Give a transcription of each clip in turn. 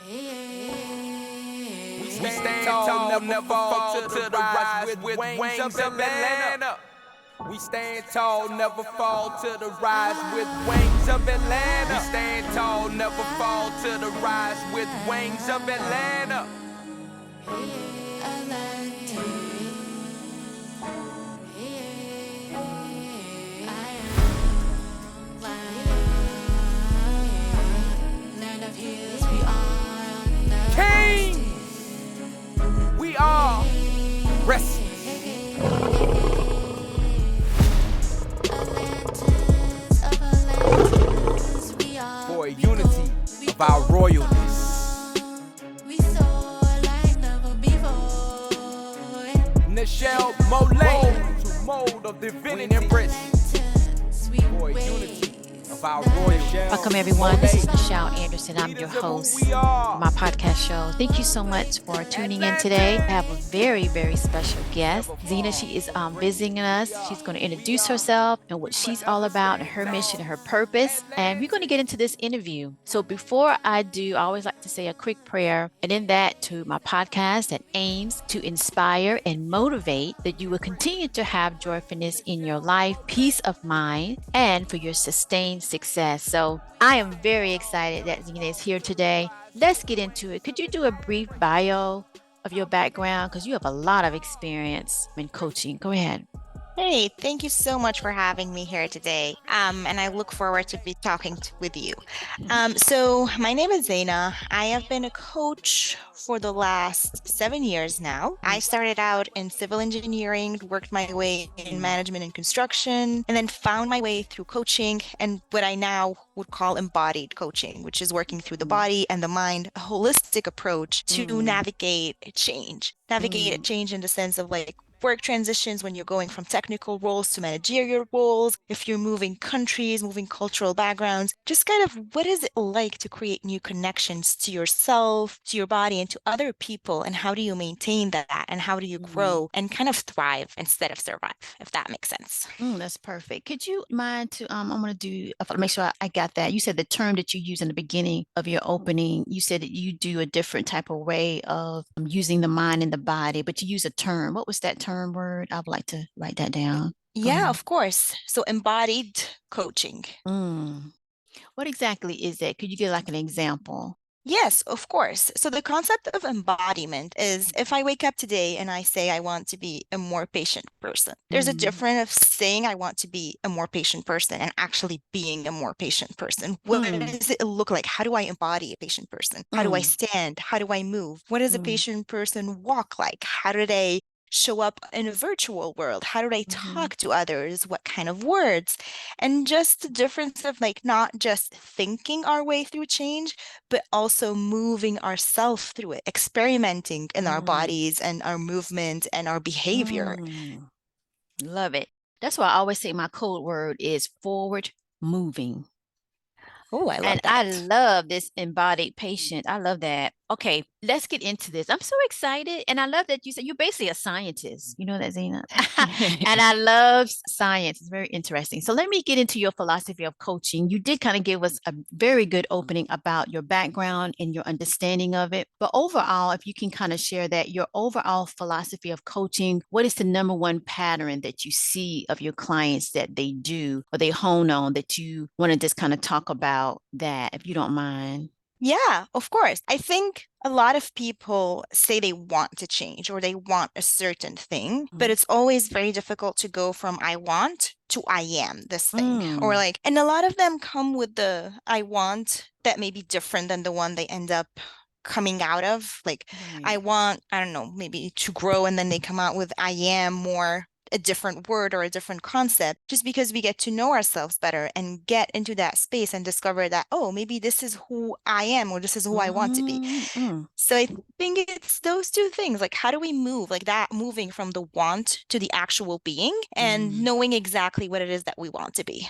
We stand tall, never fall to the rise with wings of Atlanta. We stand tall, never fall to the rise with wings of Atlanta. We stand tall, never fall to the rise with wings of Atlanta. King, we are restless for a unity of our royalness. Nichel MOLIAE, mold of divinity, embrace for a unity of our royal. Welcome everyone, this is Nichel Anderson. I'm your host of my podcast show. Thank you so much for tuning in today. I have a very, very special guest, Zeina. She is visiting us. She's going to introduce herself and what she's all about and her mission and her purpose. And we're going to get into this interview. So before I do, I always like to say a quick prayer. And in that, to my podcast that aims to inspire and motivate that you will continue to have joyfulness in your life, peace of mind, and for your sustained success. So I am very excited that Zeina is here today. Let's get into it. Could you do a brief bio of your background? Because you have a lot of experience in coaching. Go ahead. Hey, thank you so much for having me here today. And I look forward to be talking with you. So my name is Zeina. I have been a coach for the last 7 years now. I started out in civil engineering, worked my way in management and construction, and then found my way through coaching and what I now would call embodied coaching, which is working through the body and the mind, a holistic approach to navigate change. Navigate change in the sense of like work transitions when you're going from technical roles to managerial roles, if you're moving countries, moving cultural backgrounds, just kind of what is it like to create new connections to yourself, to your body, and to other people, and how do you maintain that, and how do you grow and kind of thrive instead of survive, if that makes sense. That's perfect. Could you mind to I'm going to do make sure I got that. You said the term that you used in the beginning of your opening, you said that you do a different type of way of using the mind and the body, but you use a term. What was that term word? I would like to write that down. Yeah, of course. So embodied coaching. What exactly is that? Could you give like an example? Yes, of course. So the concept of embodiment is if I wake up today and I say I want to be a more patient person, there's a difference of saying I want to be a more patient person and actually being a more patient person. What does it look like? How do I embody a patient person? How do I stand? How do I move? What does a patient person walk like? How do they show up in a virtual world? How do they talk to others? What kind of words? And just the difference of like not just thinking our way through change, but also moving ourselves through it, experimenting in our bodies and our movement and our behavior. Love it. That's why I always say my code word is forward moving. Oh, I love and that. I love this embodied patient. I love that. Okay, let's get into this. I'm so excited. And I love that you said you're basically a scientist. You know that, Zeina? And I love science. It's very interesting. So let me get into your philosophy of coaching. You did kind of give us a very good opening about your background and your understanding of it. But overall, if you can kind of share that, your overall philosophy of coaching, what is the number one pattern that you see of your clients that they do or they hone on that you want to just kind of talk about that, if you don't mind? Yeah, of course. I think a lot of people say they want to change or they want a certain thing, but it's always very difficult to go from I want to I am this thing. Or like, and a lot of them come with the I want that may be different than the one they end up coming out of. Like, I want, I don't know, maybe to grow, and then they come out with I am more a different word or a different concept, just because we get to know ourselves better and get into that space and discover that, oh, maybe this is who I am or this is who I want to be. So I think it's those two things. Like, how do we move like that, moving from the want to the actual being and knowing exactly what it is that we want to be.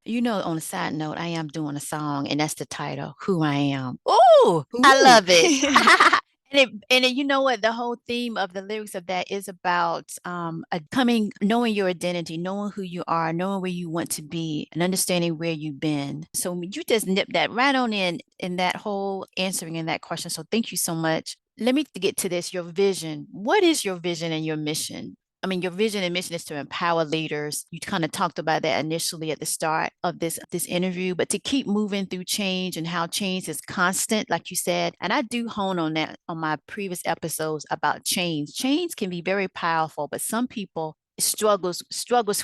You know, on a side note, I am doing a song, and that's the title, Who I Am. Oh, I love it. You know what, the whole theme of the lyrics of that is about knowing your identity, knowing who you are, knowing where you want to be, and understanding where you've been. So you just nipped that right on in that whole answering in that question. So thank you so much. Let me get to this, your vision. What is your vision and your mission? I mean, your vision and mission is to empower leaders. You kind of talked about that initially at the start of this interview, but to keep moving through change and how change is constant, like you said. And I do hone on that on my previous episodes about change. Change can be very powerful, but some people struggles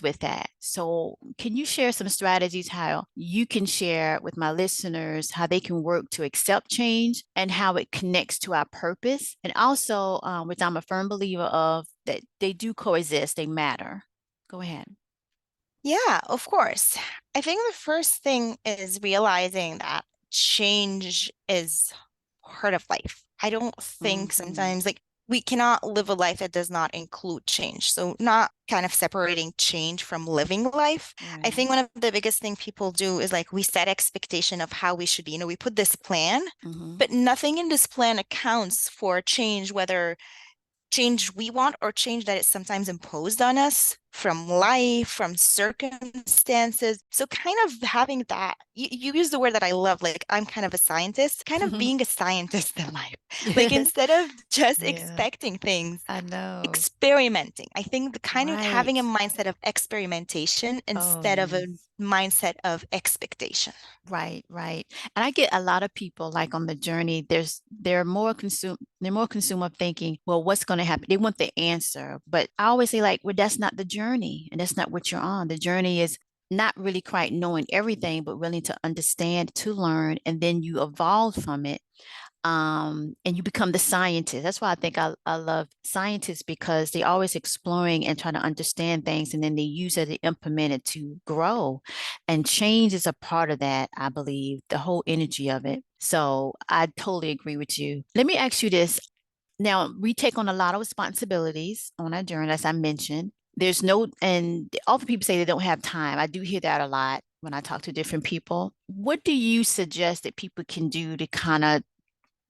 with that. So can you share some strategies how you can share with my listeners how they can work to accept change and how it connects to our purpose? And also, which I'm a firm believer of, that they do coexist, they matter. Go ahead. Yeah, of course. I think the first thing is realizing that change is part of life. I don't think Mm-hmm. sometimes like we cannot live a life that does not include change. So not kind of separating change from living life. I Right. think one of the biggest thing people do is like we set expectation of how we should be. You know, we put this plan, Mm-hmm. but nothing in this plan accounts for change, whether change we want or change that is sometimes imposed on us from life, from circumstances. So kind of having that, you use the word that I love, like I'm kind of a scientist, kind of being a scientist in life. Like instead of just Yeah, expecting things, I know. experimenting. I think the kind of Right. having a mindset of experimentation Oh, instead of a yes. mindset of expectation. Right, right. And I get a lot of people like on the journey, they're more consumer thinking, well, what's going to happen? They want the answer. But I always say like, well, that's not the journey and that's not what you're on. The journey is not really quite knowing everything, but willing to understand, to learn, and then you evolve from it, and you become the scientist. That's why I think I love scientists because they're always exploring and trying to understand things, and then they use it to implement it to grow. And change is a part of that, I believe, the whole energy of it. So I totally agree with you. Let me ask you this. Now, we take on a lot of responsibilities on our journey, as I mentioned. And often people say they don't have time. I do hear that a lot when I talk to different people. What do you suggest that people can do to kind of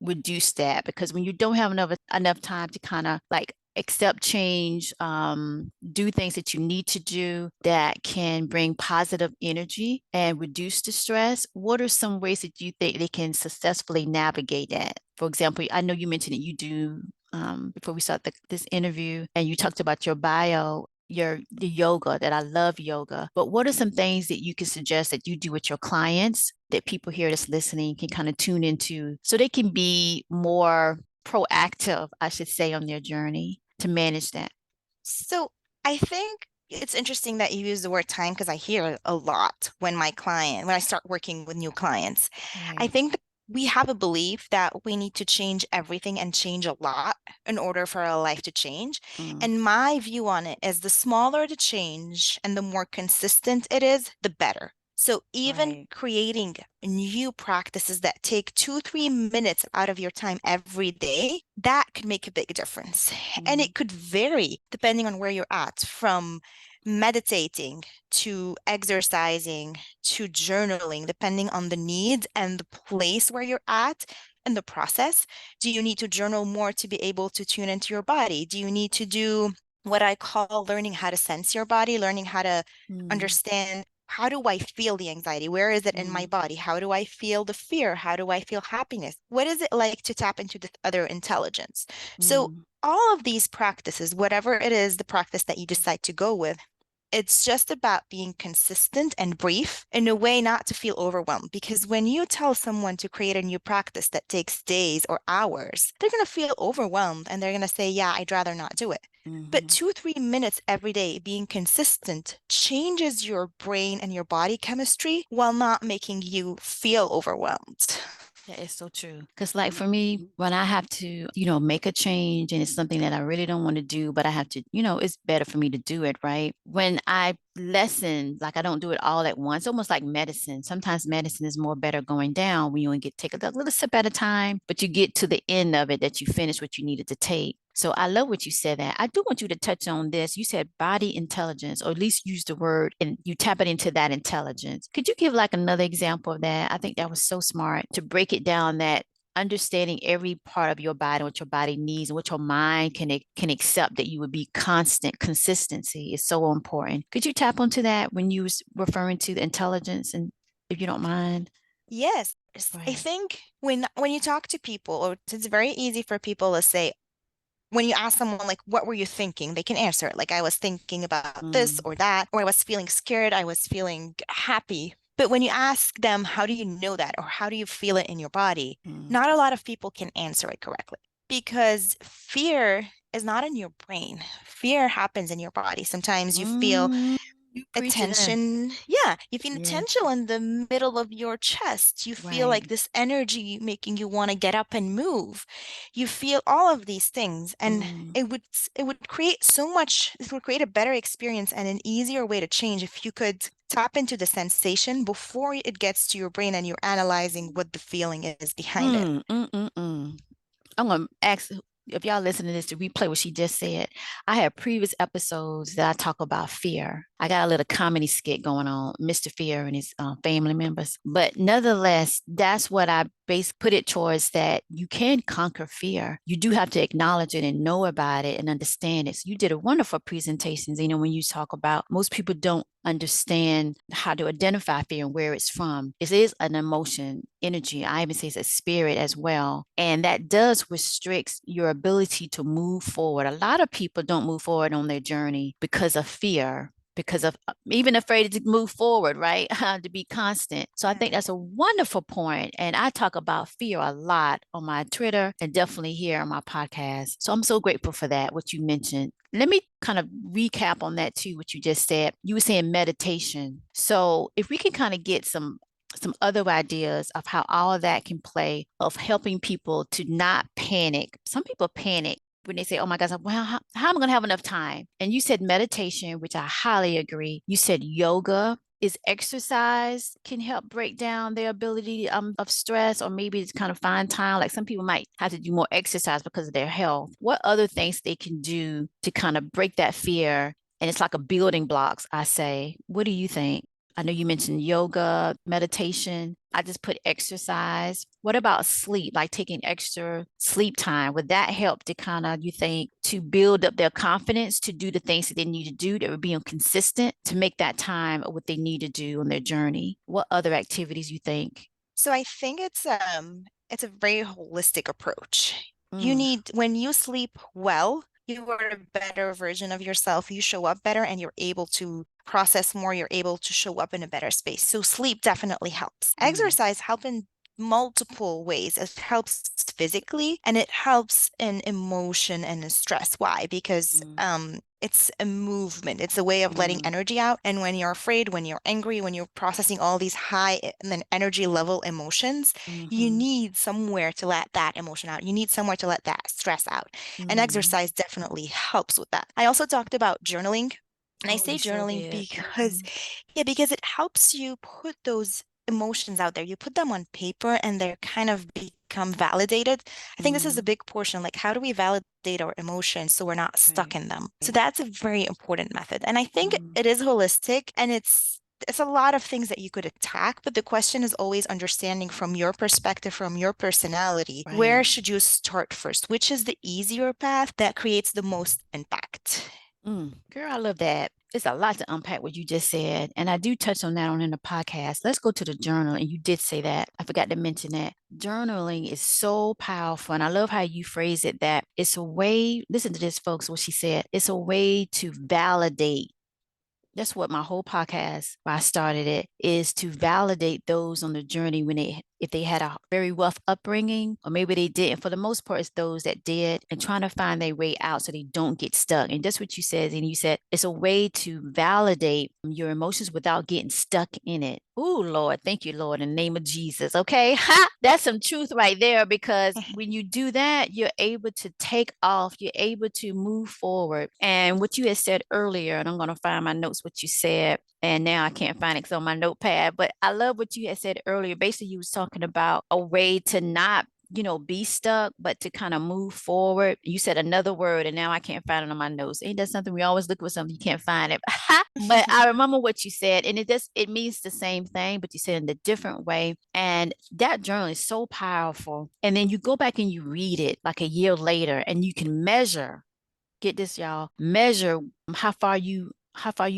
reduce that? Because when you don't have enough time to kind of like accept change, do things that you need to do that can bring positive energy and reduce the stress, what are some ways that you think they can successfully navigate that? For example, I know you mentioned that you do, before we start this interview, and you talked about your bio, the yoga, that I love yoga. But what are some things that you can suggest that you do with your clients that people here that's listening can kind of tune into so they can be more proactive, I should say, on their journey to manage that? So I think it's interesting that you use the word time because I hear it a lot when I start working with new clients. I Right. think that we have a belief that we need to change everything and change a lot in order for our life to change. Mm, And my view on it is the smaller the change and the more consistent it is, the better. So even right. creating new practices that take 2, 3 minutes out of your time every day, that could make a big difference. And Mm, it could vary depending on where you're at, from meditating to exercising to journaling, depending on the need and the place where you're at and the process. Do you need to journal more to be able to tune into your body? Do you need to do what I call learning how to sense your body, learning how to mm, understand how do I feel the anxiety? Where is it in my mm, body? How do I feel the fear? How do I feel happiness? What is it like to tap into the other intelligence? So mm, all of these practices, whatever it is, the practice that you decide to go with, it's just about being consistent and brief in a way not to feel overwhelmed. Because when you tell someone to create a new practice that takes days or hours, they're going to feel overwhelmed and they're going to say, yeah, I'd rather not do it. But mhm. 2, 3 minutes every day being consistent changes your brain and your body chemistry while not making you feel overwhelmed. That is so true. Because, like, for me, when I have to, make a change and it's something that I really don't want to do, but I have to, it's better for me to do it, right? When I lessen, like, I don't do it all at once, almost like medicine. Sometimes medicine is more better going down when you only take a little sip at a time, but you get to the end of it that you finish what you needed to take. So I love what you said that. I do want you to touch on this. You said body intelligence, or at least use the word and you tap it into that intelligence. Could you give like another example of that? I think that was so smart to break it down that understanding every part of your body, what your body needs, and what your mind can accept, that you would be constant. Consistency is so important. Could you tap onto that when you was referring to the intelligence, and if you don't mind? Yes. I Right. think when you talk to people, or it's very easy for people to say, when you ask someone like, what were you thinking? They can answer it. Like, I was thinking about this Mm, or that, or I was feeling scared, I was feeling happy. But when you ask them, how do you know that? Or how do you feel it in your body? mm, Not a lot of people can answer it correctly, because fear is not in your brain. Fear happens in your body. Sometimes you feel you a preaching there. tension. Yeah, you feel a Yeah. tension in the middle of your chest. You feel like Right. this energy making you want to get up and move. You feel all of these things, and Mm, it would create so much, it would create a better experience and an easier way to change if you could tap into the sensation before it gets to your brain and you're analyzing what the feeling is behind it. mm, mm, mm, mm. I'm gonna ask if y'all listening to this to replay what she just said. I have previous episodes that I talk about fear. I got a little comedy skit going on, Mr. Fear and his family members. But nevertheless, that's what I put it towards, that you can conquer fear. You do have to acknowledge it and know about it and understand it. So you did a wonderful presentation, when you talk about, most people don't understand how to identify fear and where it's from. It is an emotion, energy. I even say it's a spirit as well. And that does restricts your ability to move forward. A lot of people don't move forward on their journey because of fear, because of even afraid to move forward, right? To be constant. So I think that's a wonderful point. And I talk about fear a lot on my Twitter and definitely here on my podcast. So I'm so grateful for that, what you mentioned. Let me kind of recap on that too, what you just said. You were saying meditation. So if we can kind of get some other ideas of how all of that can play, of helping people to not panic. Some people panic when they say, oh my gosh, well, how am I going to have enough time? And you said meditation, which I highly agree. You said yoga. Is exercise can help break down their ability of stress, or maybe it's kind of find time. Like some people might have to do more exercise because of their health. What other things they can do to kind of break that fear? And it's like a building blocks, I say. What do you think? I know you mentioned yoga, meditation. I just put exercise. What about sleep? Like taking extra sleep time. Would that help to kind of, you think, to build up their confidence to do the things that they need to do, that would be consistent to make that time what they need to do on their journey? What other activities you think? So I think it's a very holistic approach. You Mm, need, when you sleep well, you are a better version of yourself. You show up better and you're able to process more. You're able to show up in a better space. So sleep definitely helps. mm, Exercise helps in multiple ways. It helps physically and it helps in emotion and in stress. Why? Because mm, it's a movement. It's a way of letting mm, energy out. And when you're afraid, when you're angry, when you're processing all these high and then energy level emotions, you mm-hmm, need somewhere to let that emotion out. You need somewhere to let that stress out. And mm. exercise definitely helps with that. I also talked about journaling. And I Oh, say you sure journaling did. because, yeah, because it helps you put those emotions out there. You put them on paper and they're kind of become validated. I think this is a Mm, big portion. Like, how do we validate our emotions so we're not stuck right. in them? So that's a very important method. And I think Mm, it is holistic and it's a lot of things that you could attack, but the question is always understanding from your perspective, from your personality, where right. should you start first? Which is the easier path that creates the most impact? Girl, I love that. It's a lot to unpack what you just said. And I do touch on that on in the podcast. Let's go to the journal. And you did say that. I forgot to mention that. Journaling is so powerful. And I love how you phrase it, that it's a way, listen to this, folks, what she said. It's a way to validate. That's what my whole podcast, why I started it, is to validate those on the journey when if they had a very rough upbringing, or maybe they didn't. For the most part, it's those that did, and trying to find their way out so they don't get stuck. And that's what you said. And you said it's a way to validate your emotions without getting stuck in it. Oh, Lord. Thank you, Lord, in the name of Jesus. Okay. Ha! That's some truth right there, because when you do that, you're able to take off, you're able to move forward. And what you had said earlier, and I'm going to find my notes, what you said, and now I can't find it on my notepad, but I love what you had said earlier. Basically, you was talking about a way to not be stuck, but to kind of move forward. You said another word, and now I can't find it on my notes. Ain't that something? We always look for something, you can't find it. But I remember what you said, and it means the same thing, but you said in a different way. And that journal is so powerful. And then you go back and you read it like a year later, and you can measure. Get this, y'all. Measure how far you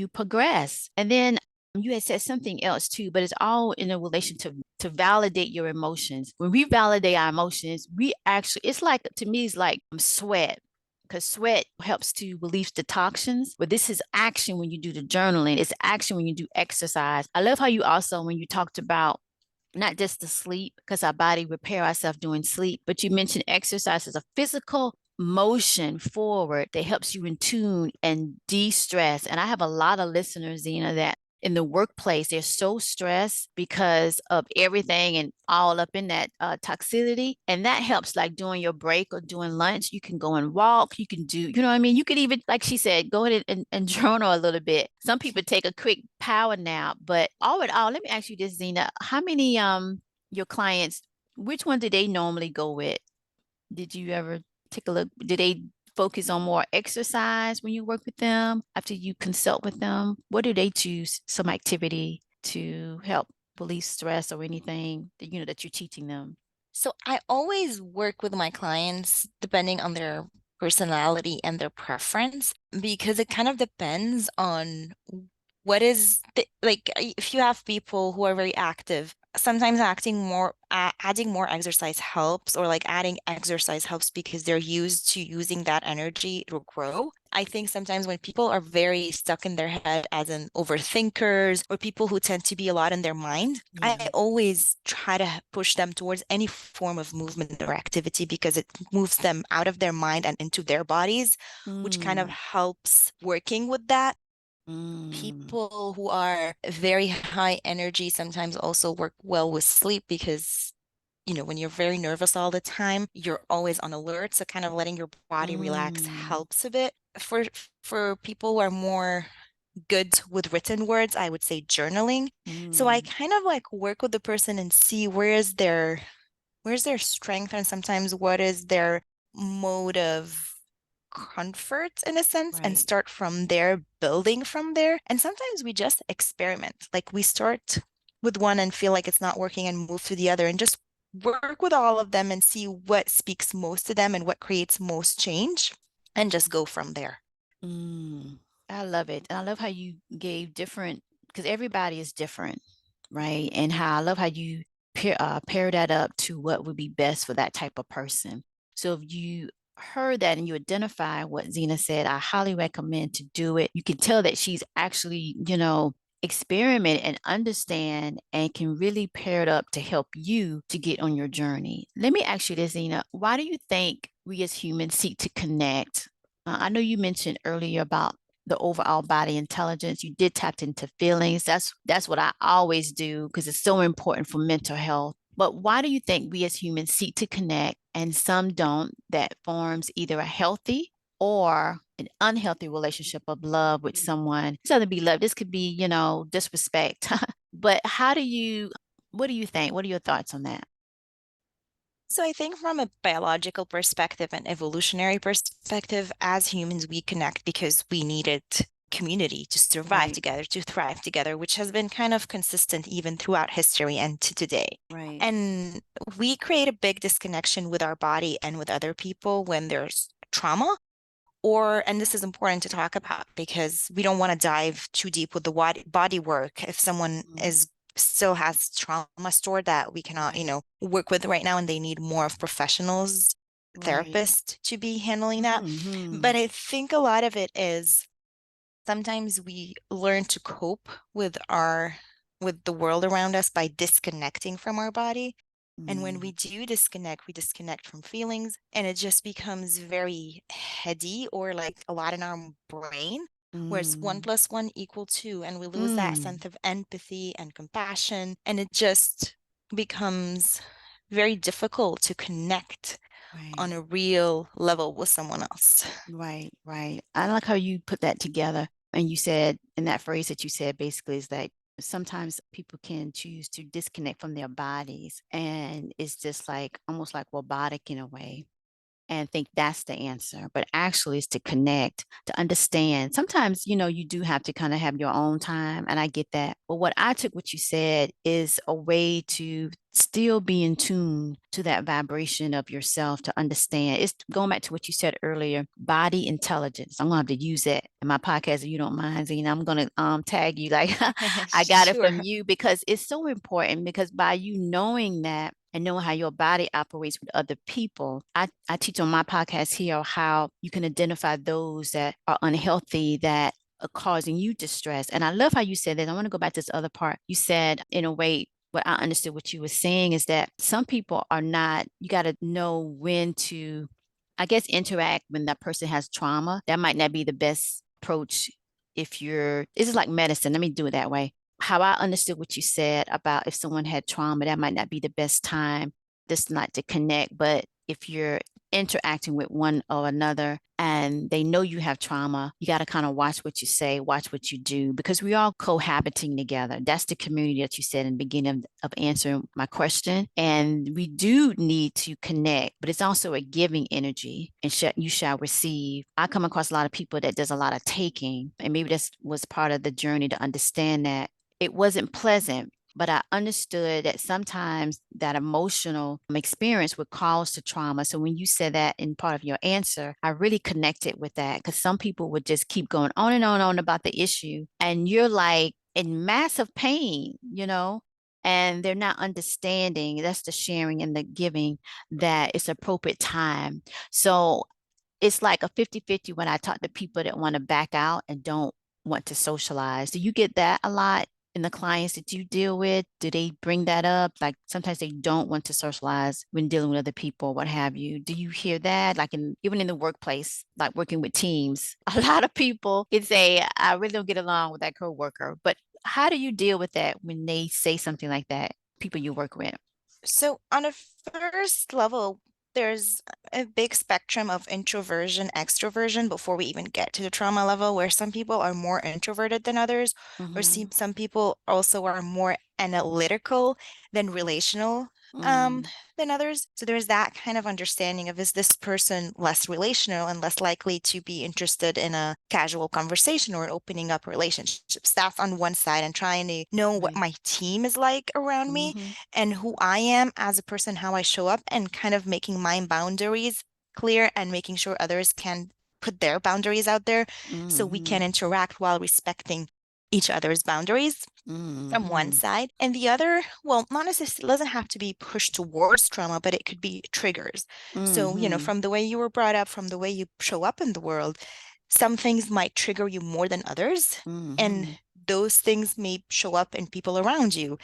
progress. And then you had said something else too, but it's all in a relation to validate your emotions. When we validate our emotions, we actually, it's like, to me, it's like sweat, because sweat helps to release the toxins. But this is action when you do the journaling. It's action when you do exercise. I love how you also, when you talked about not just the sleep, because our body repair ourselves during sleep, but you mentioned exercise as a physical motion forward that helps you in tune and de-stress. And I have a lot of listeners, Zeina, that in the workplace, they're so stressed because of everything and all up in that toxicity. And that helps, like during your break or during lunch, you can go and walk. You can do, you know what I mean? You could even, like she said, go ahead and journal a little bit. Some people take a quick power nap, but all in all, let me ask you this, Zeina, how many your clients, which one do they normally go with? Did you ever take a look? Did they focus on more exercise when you work with them after you consult with them? What do they choose, some activity to help release stress or anything that that you're teaching them? So I always work with my clients depending on their personality and their preference, because it kind of depends on what is like, if you have people who are very active, sometimes adding more exercise helps, or like adding exercise helps because they're used to using that energy to grow. I think sometimes when people are very stuck in their head, as in overthinkers or people who tend to be a lot in their mind, Yeah. I always try to push them towards any form of movement or activity, because it moves them out of their mind and into their bodies, which kind of helps working with that. People who are very high energy sometimes also work well with sleep, because when you're very nervous all the time, you're always on alert. So kind of letting your body relax helps a bit. For people who are more good with written words, I would say journaling. So I kind of like work with the person and see where's their strength, and sometimes what is their mode of comfort in a sense, and Right. start from there, building from there. And sometimes we just experiment. Like we start with one and feel like it's not working and move to the other, and just work with all of them and see what speaks most to them and what creates most change, and just go from there. I love it. And I love how you gave different, because everybody is different, right? And how I love how you pair that up to what would be best for that type of person. So if you heard that and you identify what Zeina said, I highly recommend to do it. You can tell that she's actually, experiment and understand and can really pair it up to help you to get on your journey. Let me ask you this, Zeina. Why do you think we as humans seek to connect? I know you mentioned earlier about the overall body intelligence. You did tap into feelings. That's what I always do, because it's so important for mental health. But why do you think we as humans seek to connect and some don't, that forms either a healthy or an unhealthy relationship of love with someone? It's not to be love. This could be, disrespect. But what do you think? What are your thoughts on that? So I think from a biological perspective and evolutionary perspective, as humans, we connect because we needed community to survive Right. together, to thrive together, which has been kind of consistent even throughout history and to today. Right. And we create a big disconnection with our body and with other people when there's trauma, and this is important to talk about because we don't want to dive too deep with the body work if someone is still has trauma stored that we cannot, Right. work with right now, and they need more of professionals, Right. therapists to be handling that. Mm-hmm. But I think a lot of it is sometimes we learn to cope with the world around us by disconnecting from our body. And when we do disconnect, we disconnect from feelings, and it just becomes very heady, or like a lot in our brain, where it's one Mm. plus one equal two, and we lose that Mm. sense of empathy and compassion, and it just becomes very difficult to connect on Right. a real level with someone else. Right, right. I like how you put that together. And you said, in that phrase that you said, basically is that sometimes people can choose to disconnect from their bodies, and it's just like almost like robotic in a way, and think that's the answer. But actually, it's to connect, to understand. Sometimes, you do have to kind of have your own time, and I get that. But what I took what you said is a way to still be in tune to that vibration of yourself, to understand. It's going back to what you said earlier, body intelligence. I'm gonna have to use that in my podcast if you don't mind, Zena. I'm gonna tag you like I got it Sure. from you, because it's so important, because by you knowing that and knowing how your body operates with other people. I teach on my podcast here how you can identify those that are unhealthy, that are causing you distress. And I love how you said that. I want to go back to this other part. You said, in a way, what I understood what you were saying is that some people are not, you got to know when to, I guess, interact when that person has trauma. That might not be the best approach if you're, this is like medicine. Let me do it that way. How I understood what you said about if someone had trauma, that might not be the best time, just not to connect. But if you're interacting with one or another and they know you have trauma, you got to kind of watch what you say, watch what you do, because we all cohabiting together. That's the community that you said in the beginning of answering my question. And we do need to connect, but it's also a giving energy, and you shall receive. I come across a lot of people that does a lot of taking, and maybe this was part of the journey to understand that it wasn't pleasant, but I understood that sometimes that emotional experience would cause the trauma. So when you said that in part of your answer, I really connected with that, because some people would just keep going on and on about the issue. And you're like in massive pain, and they're not understanding. That's the sharing and the giving, that it's appropriate time. So it's like a 50-50 when I talk to people that want to back out and don't want to socialize. Do you get that a lot in the clients that you deal with? Do they bring that up? Like sometimes they don't want to socialize when dealing with other people, what have you. Do you hear that? Like even in the workplace, like working with teams, a lot of people can say, I really don't get along with that coworker. But how do you deal with that when they say something like that, people you work with? So on a first level, there's a big spectrum of introversion, extroversion before we even get to the trauma level, where some people are more introverted than others, or Mm-hmm. some people also are more analytical than relational um, Mm, than others. So there's that kind of understanding of, is this person less relational and less likely to be interested in a casual conversation or opening up relationships? That's on one side, and trying to know what right. my team is like around me Mm-hmm. and who I am as a person, how I show up, and kind of making my boundaries clear and making sure others can put their boundaries out there so we Mm-hmm. can interact while respecting each other's boundaries from one Mm-hmm. side. And the other, well, not necessarily, doesn't have to be pushed towards trauma, but it could be triggers. So, Mm-hmm. from the way you were brought up, from the way you show up in the world, some things might trigger you more than others. And Mm-hmm. those things may show up in people around you,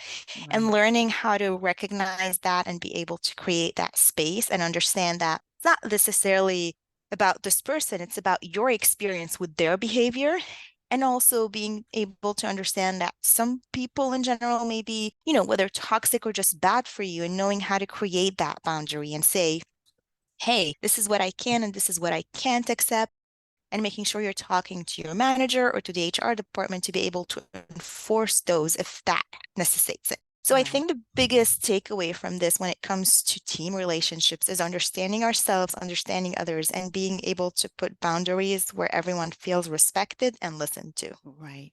and Right. learning how to recognize that and be able to create that space and understand that it's not necessarily about this person, it's about your experience with their behavior. And also being able to understand that some people in general may be, whether toxic or just bad for you, and knowing how to create that boundary and say, hey, this is what I can and this is what I can't accept, and making sure you're talking to your manager or to the HR department to be able to enforce those if that necessitates it. So I Right. think the biggest takeaway from this when it comes to team relationships is understanding ourselves, understanding others, and being able to put boundaries where everyone feels respected and listened to. Right.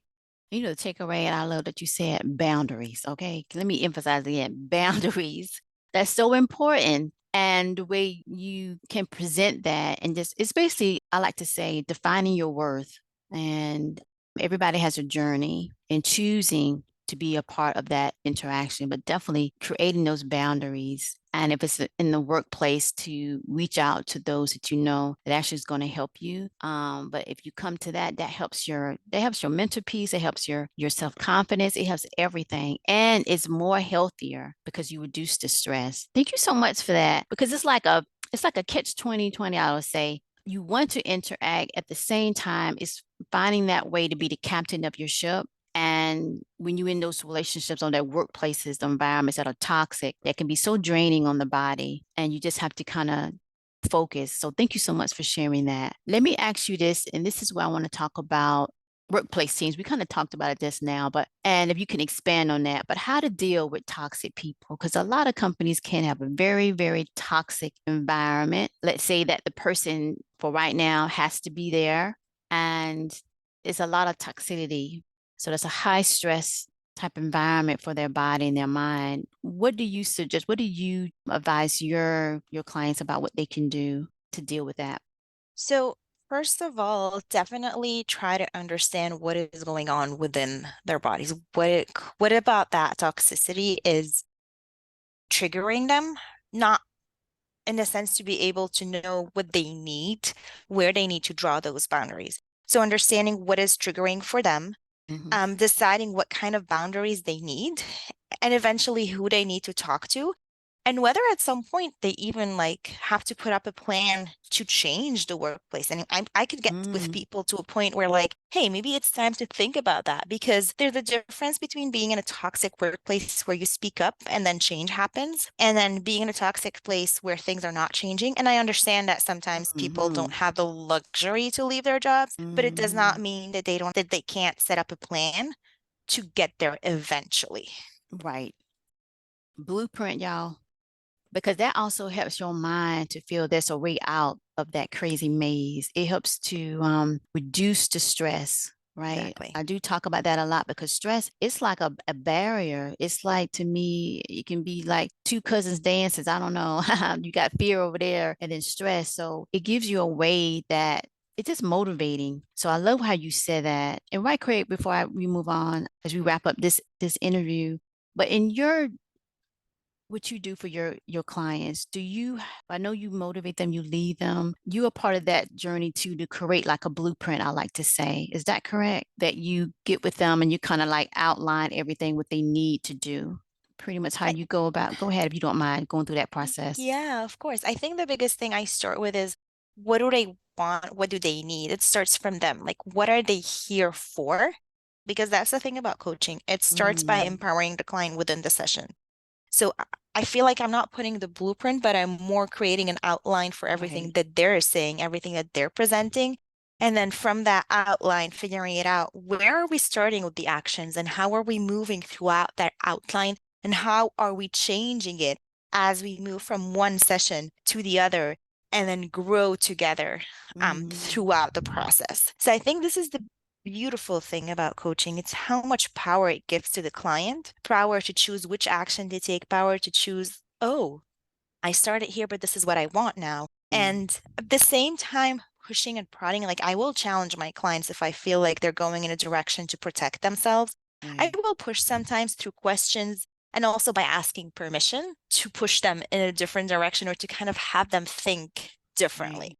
The takeaway, and I love that you said boundaries. Okay. Let me emphasize again, boundaries. That's so important. And the way you can present that, and just, it's basically, I like to say, defining your worth. And everybody has a journey, and choosing to be a part of that interaction, but definitely creating those boundaries. And if it's in the workplace, to reach out to those that you know that actually is going to help you. But if you come to that, that helps your mental peace. It helps your self confidence. It helps everything, and it's more healthier because you reduce the stress. Thank you so much for that, because it's like a catch 2020. I would say you want to interact at the same time. It's finding that way to be the captain of your ship. And when you're in those relationships or that workplaces, the environments that are toxic, that can be so draining on the body. And you just have to kind of focus. So thank you so much for sharing that. Let me ask you this, and this is what I want to talk about. workplace teams. We kind of talked about it just now, but and if you can expand on that, but how to deal with toxic people, because a lot of companies can have a very, very toxic environment. Let's say that the person for right now has to be there, and it's a lot of toxicity. So that's a high stress type environment for their body and their mind. What do you suggest? What do you advise your clients about what they can do to deal with that? So, first of all, definitely try to understand what is going on within their bodies. What about that toxicity is triggering them? Not in the sense to be able to know what they need, where they need to draw those boundaries. So understanding what is triggering for them, Mm-hmm. deciding what kind of boundaries they need, and eventually who they need to talk to, and whether at some point they even like have to put up a plan to change the workplace. And I could get with Mm, people to a point where like, hey, maybe it's time to think about that, because there's a difference between being in a toxic workplace where you speak up and then change happens, and then being in a toxic place where things are not changing. And I understand that sometimes people mm-hmm. don't have the luxury to leave their jobs, but it does not Mm-hmm. mean that they can't set up a plan to get there eventually. Right. Blueprint, y'all, because that also helps your mind to feel there's a way out of that crazy maze. It helps to reduce the stress, right? Exactly. I do talk about that a lot because stress, it's like a barrier. It's like, to me, it can be like two cousins dances. I don't know. You got fear over there and then stress. So it gives you a way that it's just motivating. So I love how you said that. And right, Craig, before we move on, as we wrap up this interview, but in your what you do for your clients, do you, I know you motivate them, you lead them, you are part of that journey too, to create like a blueprint, I like to say. Is that correct? That you get with them and you kind of like outline everything what they need to do, pretty much how I, you go about. Go ahead if you don't mind going through that process. yeah, of course. I think the biggest thing I start with is, what do they want? What do they need? It starts from them. Like, what are they here for? Because that's the thing about coaching. It starts by Mm, empowering the client within the session. So I feel like I'm not putting the blueprint, but I'm more creating an outline for everything right. that they're saying, everything that they're presenting. And then from that outline, figuring it out, where are we starting with the actions and how are we moving throughout that outline, and how are we changing it as we move from one session to the other and then grow together Mm, throughout the process. So I think this is the beautiful thing about coaching. It's how much power it gives to the client, power to choose which action to take, power to choose, oh, I started here, but this is what I want now. mm, And at the same time, pushing and prodding, like I will challenge my clients if I feel like they're going in a direction to protect themselves. I right. will push sometimes through questions and also by asking permission to push them in a different direction or to kind of have them think Right. differently.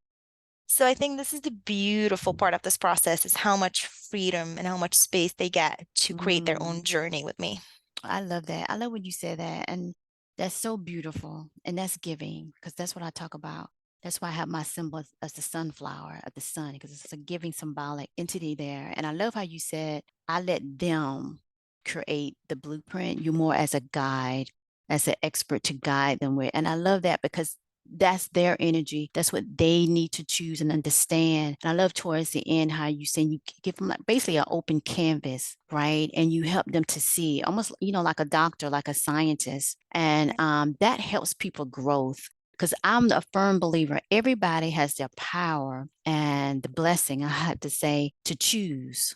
So I think this is the beautiful part of this process, is how much freedom and how much space they get to create their Mm. own journey with me. I love that. I love when you said that. And that's so beautiful. And that's giving, because that's what I talk about. That's why I have my symbol as the sunflower of the sun, because it's a giving symbolic entity there. And I love how you said, I let them create the blueprint. You more as a guide, as an expert to guide them with. And I love that because that's their energy. That's what they need to choose and understand. And I love towards the end how you say you give them like basically an open canvas, right? And you help them to see almost, like a doctor, like a scientist. And that helps people growth. Because I'm a firm believer, everybody has their power and the blessing, I have to say, to choose.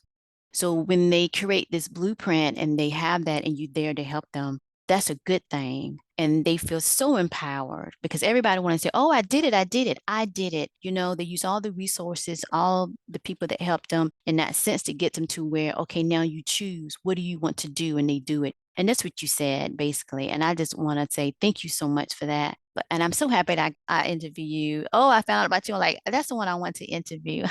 So when they create this blueprint and they have that and you're there to help them, that's a good thing. And they feel so empowered because everybody wants to say, oh, I did it, I did it, I did it. They use all the resources, all the people that help them in that sense to get them to where, okay, now you choose. What do you want to do? And they do it. And that's what you said, basically. And I just want to say thank you so much for that. And I'm so happy that I interview you. Oh, I found out about you. I'm like, that's the one I want to interview.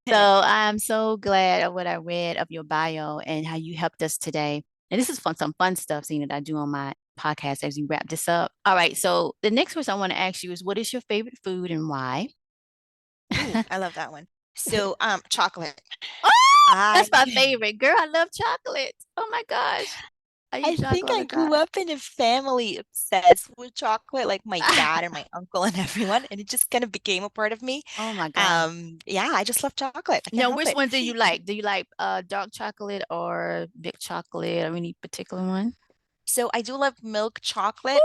So I'm so glad of what I read of your bio and how you helped us today. And this is some fun stuff, seeing that I do on my podcast as we wrap this up. All right. So the next question I want to ask you is, what is your favorite food and why? Ooh, I love that one. So, chocolate. Oh, I that's my favorite. Girl, I love chocolate. Oh my gosh. I I eat think chocolate all I the time. grew up in a family obsessed with chocolate, like my dad and my uncle and everyone, and it just kind of became a part of me. Oh my God. Yeah, I just love chocolate. I can't Now, help which it. one do you like? Do you like dark chocolate or big chocolate or any particular one? So I do love milk chocolate.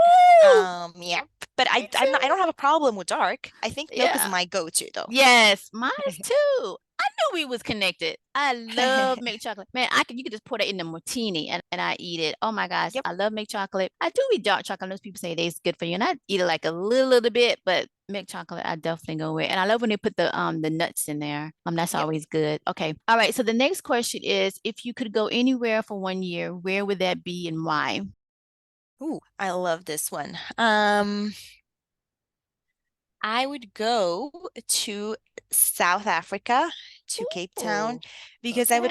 Ooh, Yeah, but me I don't too. have a problem with dark. I think milk is Yeah. my go-to though. Yes, mine is too. I knew we was connected. I love milk chocolate. Man, you could just pour that in the martini and I eat it. Oh my gosh, Yep, I love milk chocolate. I do eat dark chocolate. Those people say it's good for you, and I eat it like a little bit, but milk chocolate I definitely go with. And I love when they put the nuts in there. That's yep. always good. Okay. All right. So the next question is if you could go anywhere for 1 year, where would that be and why? Ooh, I love this one. I would go to South Africa, to Cape Town, Ooh, because okay.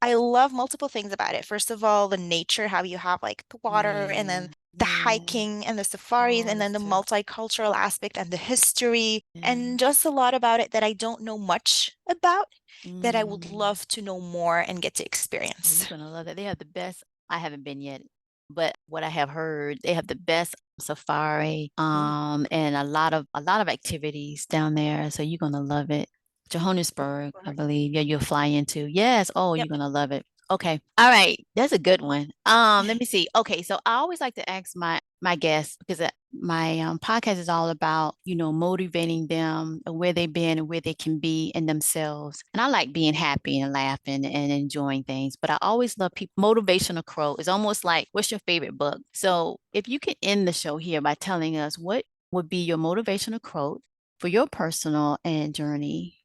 I love multiple things about it. First of all, the nature, how you have like the water and Yeah. then the Yeah. hiking and the safaris, Oh, and then that's the true. multicultural aspect and the history, Yeah. and just a lot about it that I don't know much about that I would Mm. love to know more and get to Oh, you're experience. gonna love that. They have the best. I haven't been yet, but what I have heard, they have the best safari, Mm, and a lot of activities down there. So you're gonna love it. Johannesburg, I believe. Yeah, you'll fly into. Yes. Oh, yep. you're gonna love it. Okay. All right. That's a good one. Let me see. Okay, so I always like to ask my guests because my podcast is all about motivating them where they've been and where they can be in themselves. And I like being happy and laughing and enjoying things. But I always love people. Motivational quote is almost like, what's your favorite book? So if you could end the show here by telling us what would be your motivational quote for your personal and journey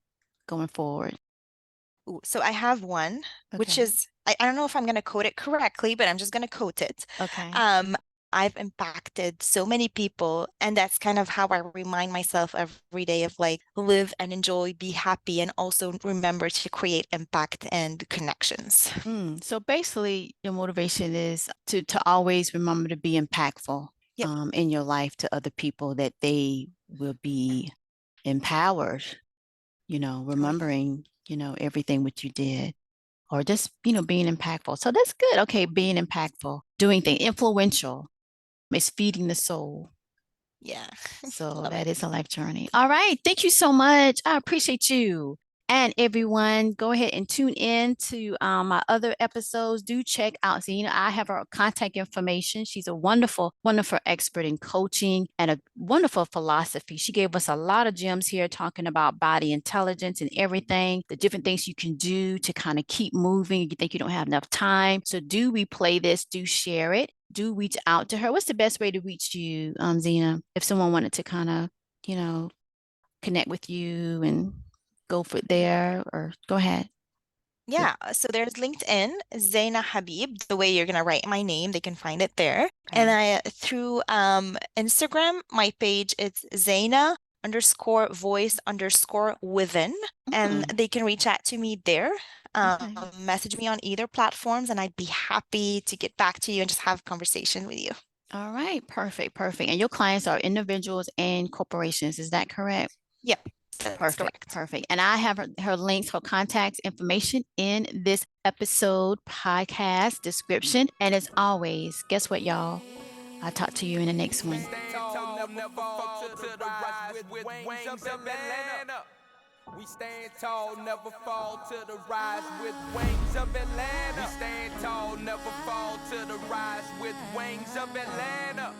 going forward. Ooh, so I have one, which Okay. is I don't know if I'm going to code it correctly, but I'm just going to quote it. Okay. Um, I've impacted so many people, and that's kind of how I remind myself every day of like live and enjoy, be happy, and also remember to create impact and connections. So basically, your motivation is to always remember to be impactful Yep. in your life to other people that they will be empowered, Oh yeah. remembering, everything what you did or just, being impactful. So that's good. Okay, being impactful, doing things, influential, is feeding the soul. Yeah. So Love that it. is a life journey. All right. Thank you so much. I appreciate you. And everyone, go ahead and tune in to my other episodes. Do check out Zeina. I have her contact information. She's a wonderful, wonderful expert in coaching and a wonderful philosophy. She gave us a lot of gems here talking about body intelligence and everything, the different things you can do to kind of keep moving. You think you don't have enough time. So do replay this, do share it, do reach out to her. What's the best way to reach you, Zena, if someone wanted to kind of, you know, connect with you and go for it there, or go ahead. Yeah, so there's LinkedIn, Zeina Habib, the way you're gonna write my name, they can find it there. And Okay. I through Instagram, my page it's Zeina underscore voice underscore within, and Mm, they can reach out to me there. okay. Message me on either platforms, and I'd be happy to get back to you and just have a conversation with you. All right. Perfect. Perfect. And your clients are individuals and corporations. Is that correct? Yep, that's Perfect. correct. Perfect. And I have her links, her contact information in this episode podcast description. And as always, guess what, y'all? I'll talk to you in the next one. We stand tall, never fall to the rise with wings of Atlanta. We stand tall, never fall to the rise with wings of Atlanta.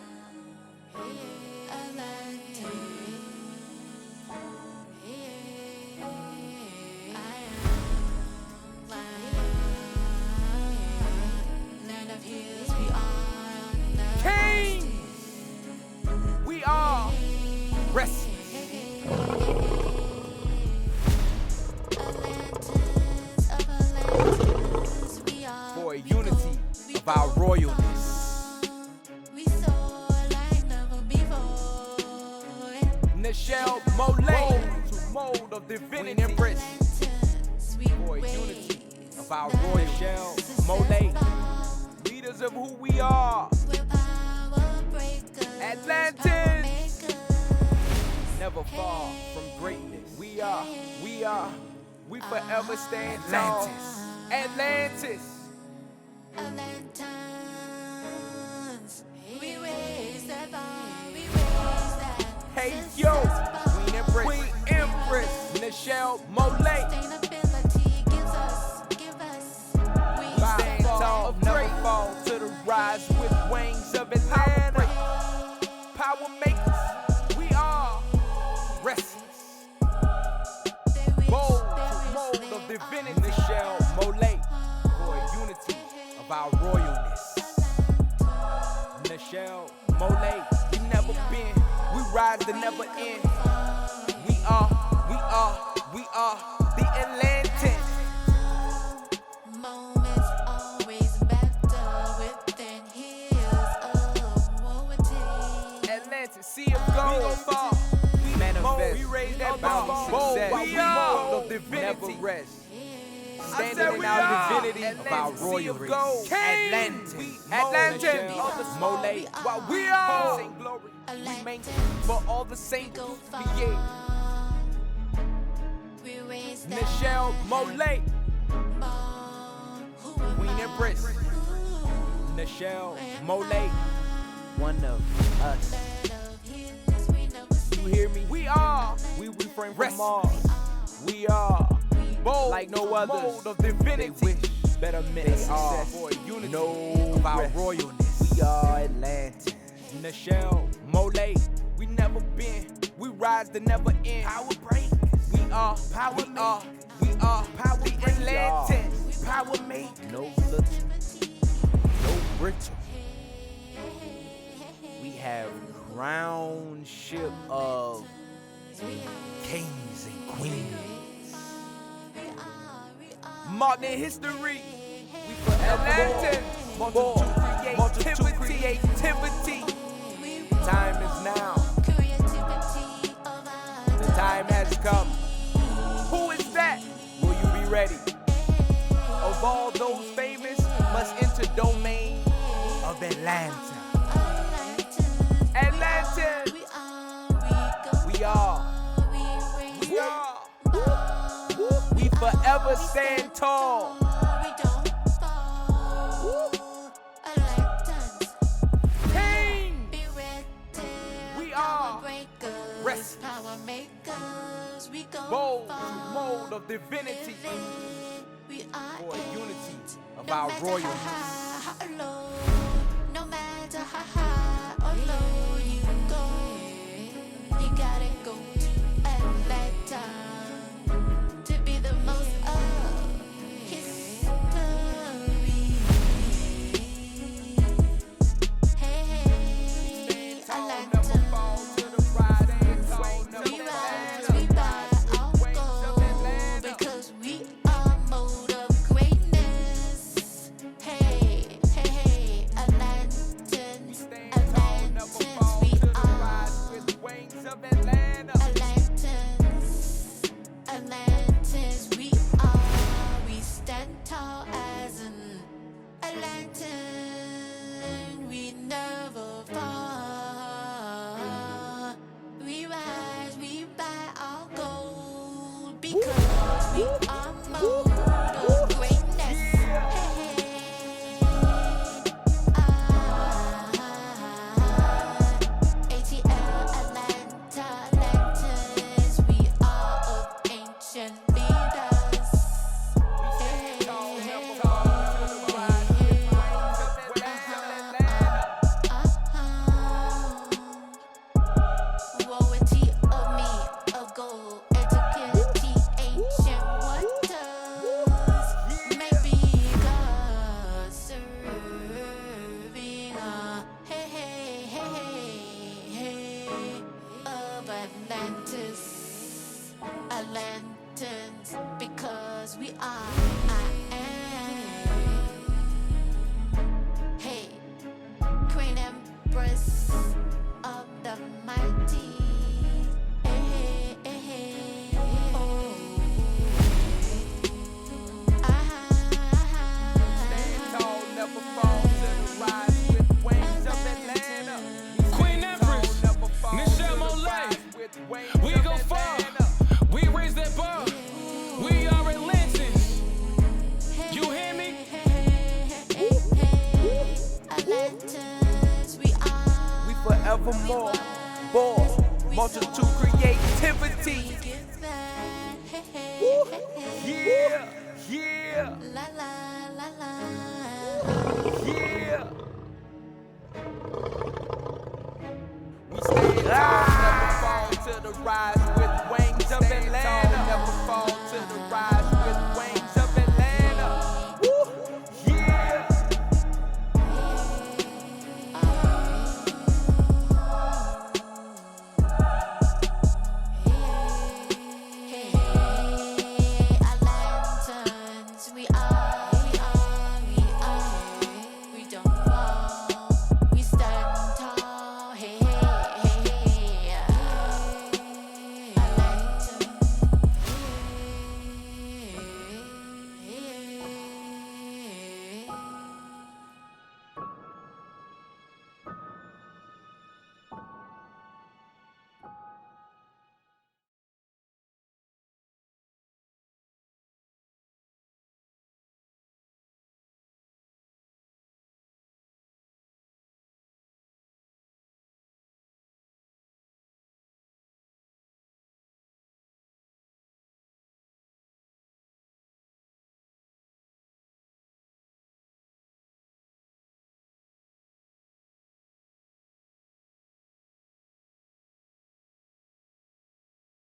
Kings, we are restless. For a unity of our royalness. Nichel MOLIAE to mold of divinity. Embrace for a unity of our royal MOLIAE, leaders of who we are. Atlantis, never fall from greatness. We forever stand tall. Atlantis. yo, Queen Empress, Nichel MOLIAE. Stand tall, never fall to the rise with wings of Atlanta. Power makers, we are restless. Bold to mold of divinity. Nichel MOLIAE for unity of our royalness. Nichel MOLIAE, we never been, we rise to never end. We are the Atlanteans. Moments always better within years of mobility. Atlantis, sea of gold. We gon' fall. We manifest. We raise that bound success. We are of divinity. Never rest. Standing in our divinity of our royalty. Atlantis, MOLIAE. While we are glory, we make for all the saints. Nichel MOLIAE, Queen Empress. Nichel MOLIAE, one of us. You hear me? We refrain from Mars. We are bold like no others. Of divinity. They wish better men are for unity of our royalness. We are Atlantis. Nichel MOLIAE, we never been. We rise to never end. Power break. We are power. We are power. The Atlantis. Power make. No little, no brittle. We have crownship of kings and queens. Marked in history. We forever Atlantis. Activity. Time is now. The time has come. Who is that? Will you be ready? Of all those famous must enter domain of Atlanta. Atlantis. We are. We forever stand tall. King. We are. Rest. Bold to mold of divinity for unity of our royalty. No matter how high or low you go, you gotta go to Atlanta to be the most of history. Hey, Atlanta. We rise, we buy our gold because we are mode of greatness. Hey, Atlantans, we are Atlantans, we are. We stand tall as an Atlantan. We never fall. We rise, we buy our gold because we are mode of greatness. ATL, Atlanta, Atlantis, we are of ancient leaders. Royalty of me, of gold, etiquette, ancient waters. Maybe God serving hey, of Atlantis, Atlantans, because we are. I am. Hey, Queen Empress of the mighty. Stand tall, never fall to the rise with wings of Atlanta. Queen Empress, Nichel MOLIAE, we go far, we raise that bar, we are Atlantis, you hear me? Atlantis, we are. We forevermore. Ball. multitude creativity. Give back. Hey, hey, Woo. hey, hey. Yeah, yeah, La la la la. yeah. We stand tall, never fall to the rise